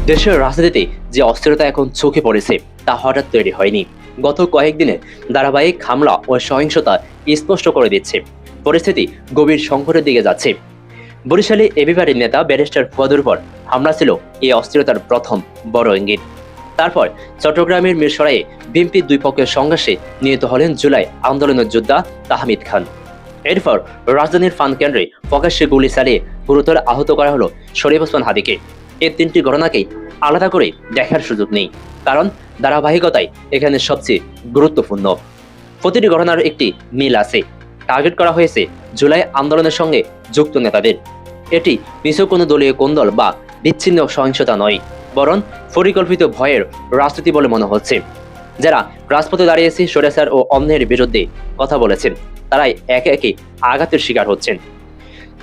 দেশের রাজনীতিতে যে অস্থিরতা এখন চোখে পড়েছে তা হঠাৎ তৈরি হয়নি। গত কয়েকদিনে ধারাবাহিক হামলা ও সহিংসতা স্পষ্ট করে দিচ্ছে পরিস্থিতি গভীর সংকটের দিকে যাচ্ছে। বরিশালে এবিবারের নেতা ব্যারিস্টার ফুয়াদের উপর হামলা ছিল এই অস্থিরতার প্রথম বড় ইঙ্গিত। তারপর চট্টগ্রামের মিরসরাইয়ে বিএনপির দুই পক্ষের সংঘর্ষে নিহত হলেন জুলাই আন্দোলনের যোদ্ধা তাহমিদ খান। এরপর রাজধানীর ফান কেন্দ্রে প্রকাশ্যে গুলি চালিয়ে গুরুতর আহত করা হলো শরীফ ওসমান হাদিকে। এই তিনটি ঘটনাকেই আলাদা করে দেখার সুযোগ নেই, কারণ ধারাবাহিকতাই এখানে সবচেয়ে গুরুত্বপূর্ণ। প্রতিটি ঘটনার একটি মিল আছে। টার্গেট করা হয়েছে জুলাই আন্দোলনের সঙ্গে যুক্ত নেতাদের। এটি নিছক কোনো দলীয় কোন্দল বা বিচ্ছিন্ন সহিংসতা নয়, বরং পরিকল্পিত ভয়ের রাজনীতি বলে মনে হচ্ছে। যারা রাজপথে দাঁড়িয়েছে স্বৈরাচার ও অন্যের বিরুদ্ধে কথা বলেছেন, তারাই একে একে আঘাতের শিকার হচ্ছেন।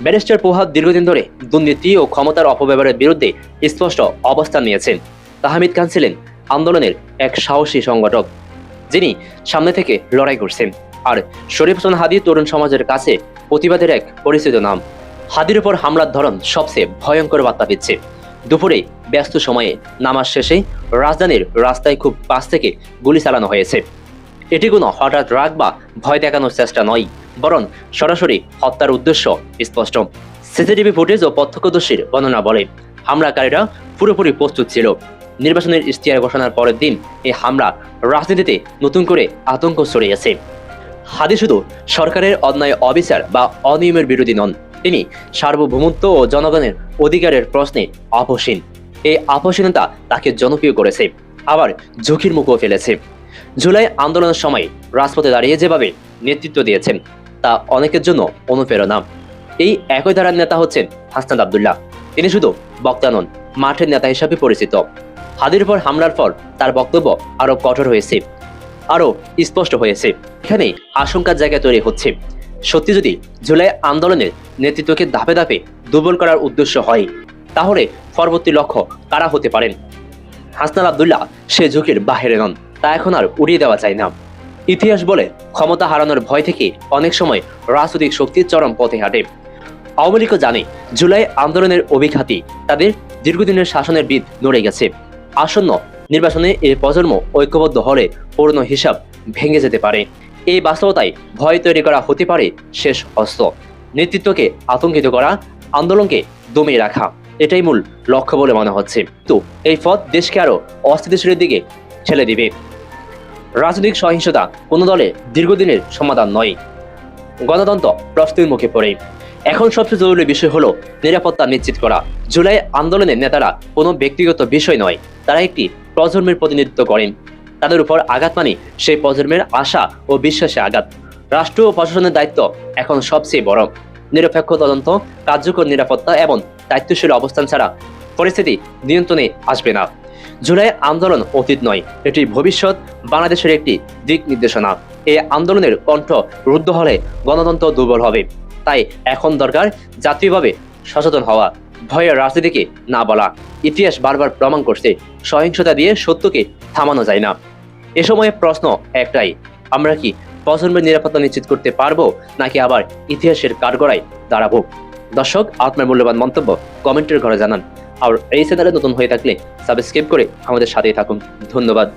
ব্যারিস্টার ফুয়াদ দীর্ঘদিন ধরে দুর্নীতি ও ক্ষমতার অপব্যবহারের বিরুদ্ধে স্পষ্ট অবস্থান নিয়েছেন। তাহমিদ খান ছিলেন আন্দোলনের এক সাহসী সংগঠক, যিনি সামনে থেকে লড়াই করছেন। আর শরীফ ওসমান হাদি তরুণ সমাজের কাছে প্রতিবাদের এক পরিচিত নাম। হাদির উপর হামলার ধরন সবচেয়ে ভয়ঙ্কর বার্তা দিচ্ছে। দুপুরে ব্যস্ত সময়ে নামাজ শেষে রাজধানীর রাস্তায় খুব পাশ থেকে গুলি চালানো হয়েছে। এটি কোনো হঠাৎ রাগ বা ভয় দেখানোর চেষ্টা নয়, বরং সরাসরি হত্যার উদ্দেশ্য স্পষ্ট। সিসিটিভি ফুটেজ ও প্রত্যক্ষদর্শীর বর্ণনা বলে, হামলাকারীরা পুরোপুরি প্রস্তুত ছিল। নির্বাচনের ইশতেহার ঘোষণার পরের দিন এই হামলা রাজনীতিতে নতুন করে আতঙ্ক ছড়িয়েছে। হাদি শুধু সরকারের অন্যায়, অবিচার বা অনিয়মের বিরোধী নন, তিনি সার্বভৌমত্ব ও জনগণের অধিকারের প্রশ্নে আপোষহীন। এই আপোষহীনতা তাকে জনপ্রিয় করেছে, আবার ঝুঁকির মুখও ফেলেছে। জুলাই আন্দোলনের সময় রাজপথে দাঁড়িয়ে যেভাবে নেতৃত্ব দিয়েছেন তা অনেকের জন্য অনুপ্রেরণা। এই একই ধারার নেতা হচ্ছেন হাসনাত আব্দুল্লাহ। তিনি শুধু বক্তা নন, মাঠের নেতা হিসাবে পরিচিত। হাদির উপর হামলার পর তার বক্তব্য আরো কঠোর হয়েছে, আরো স্পষ্ট হয়েছে। এখানে আশঙ্কার জায়গা তৈরি হচ্ছে, সত্যি যদি জুলাই আন্দোলনের নেতৃত্বকে ধাপে ধাপে দুর্বল করার উদ্দেশ্য হয়, তাহলে পরবর্তী লক্ষ্য কারা হতে পারেন। হাসনাত আব্দুল্লাহ সে ঝুঁকির বাহিরে নন, তা এখন আর উড়িয়ে দেওয়া যায় না। ইতিহাস বলে, ক্ষমতা হারানোর ভয় থেকে অনেক সময় রাজনৈতিক শক্তির চরম পথে হাঁটে। আওয়ামী লীগও জানে জুলাই আন্দোলনের অভিঘাতী তাদের দীর্ঘদিনের শাসনের বিদ নড়ে গেছে। আসন্ন নির্বাচনে এই প্রজন্ম ঐক্যবদ্ধ হলে পুরনো হিসাব ভেঙে যেতে পারে। এই বাস্তবতায় ভয় তৈরি করা হতে পারে শেষ অস্ত্র। নেতৃত্বকে আতঙ্কিত করা, আন্দোলনকে দমিয়ে রাখা, এটাই মূল লক্ষ্য বলে মনে হচ্ছে। তো এই পথ দেশকে আরো অস্থিতিশীলের দিকে ঠেলে দিবে। রাজনৈতিক সহিংসতা কোনো দলে দীর্ঘদিনের সমাধান নয়, গণতন্ত্র প্রশ্নের মুখে পড়ে। এখন সবচেয়ে জরুরি বিষয় হলো নিরাপত্তা নিশ্চিত করা। জুলাই আন্দোলনের নেতারা কোনো ব্যক্তিগত বিষয় নয়, তারা একটি প্রজন্মের প্রতিনিধিত্ব করেন। তাদের উপর আঘাত মানে সেই প্রজন্মের আশা ও বিশ্বাসে আঘাত। রাষ্ট্র ও প্রশাসনের দায়িত্ব এখন সবচেয়ে বড়। নিরপেক্ষ তদন্ত, কার্যকর নিরাপত্তা এবং দায়িত্বশীল অবস্থান ছাড়া পরিস্থিতি নিয়ন্ত্রণে আসবে না। জুলাই আন্দোলন অতীত নয়, এটি ভবিষ্যৎ বাংলাদেশের একটি দিক নির্দেশনা। এই আন্দোলনের কণ্ঠ রুদ্ধ হলে গণতন্ত্র দুর্বল হবে। তাই এখন দরকার জাতীয়ভাবে সচেতন হওয়া, ভয়ের রাজনীতিকে না বলা। ইতিহাস বারবার প্রমাণ করছে সহিংসতা দিয়ে সত্যকে থামানো যায় না। এ সময়ে প্রশ্ন একটাই, আমরা কি প্রজন্মের নিরাপত্তা নিশ্চিত করতে পারবো, নাকি আবার ইতিহাসের কাঠগড়ায় দাঁড়াবো? দর্শক, আপনার মূল্যবান মন্তব্য কমেন্টের ঘরে জানান। আর এই চ্যানেলে নতুন হয়ে থাকলে সাবস্ক্রাইব করে আমাদের সাথেই থাকুন। ধন্যবাদ।